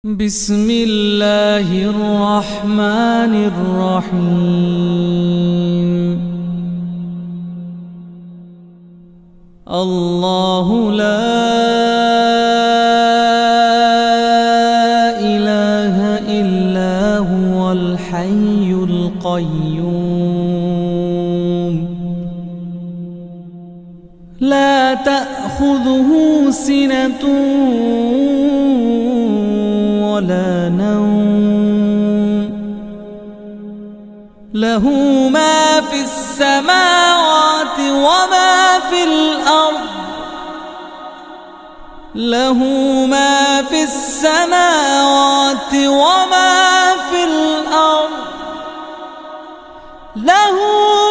بسم الله الرحمن الرحيم. الله لا إله إلا هو الحي القيوم لا تأخذه سنة ولا نوم له ما في السماوات وما في الأرض له ما في السماوات وما في الأرض له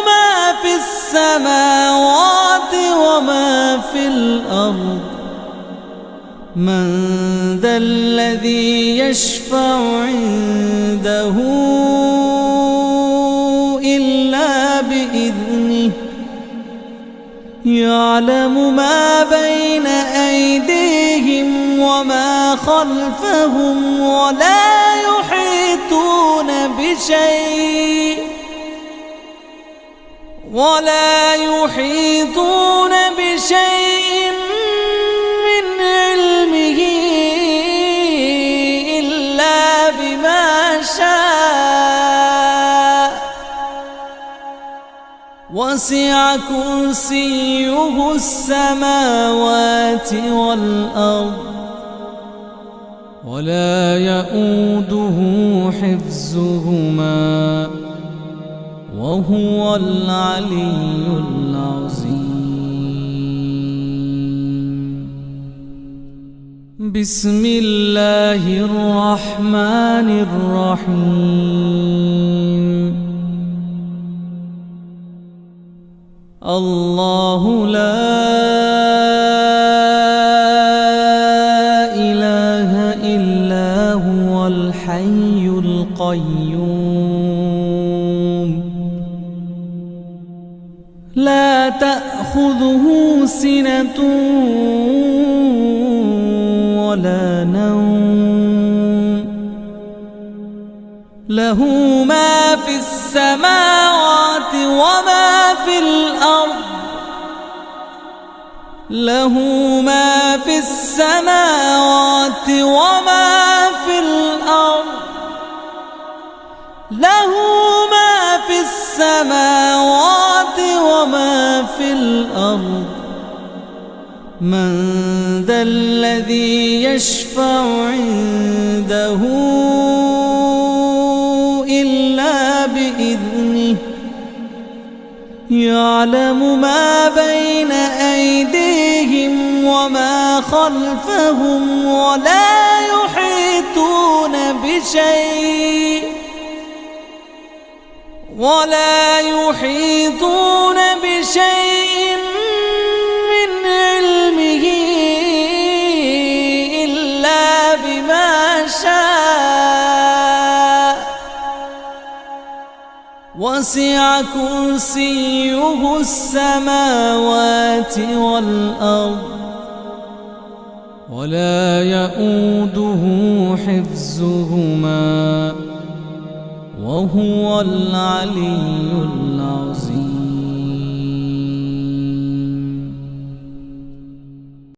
ما في السماوات وما في الأرض من ذا الذي يشفع عنده إلا بإذنه يعلم ما بين أيديهم وما خلفهم ولا يحيطون بشيء من علمه إلا بما شاء وسع كرسيه السماوات والأرض ولا يؤوده حفظهما وهو العلي العظيم. بسم الله الرحمن الرحيم. الله لا إله إلا هو الحي القيوم لا تأخذه سنة ولا نوم له ما في السماوات وما في الأرض له ما في السماوات وما في الأرض له ما في السماوات وما في الأرض من ذا الذي يشفع عنده إلا بإذنه يعلم ما بين أيديهم وما خلفهم ولا يحيطون بشيء من علمه إلا بما شاء وسع كرسيه السماوات والأرض ولا يؤوده حفظهما وهو العلي العظيم.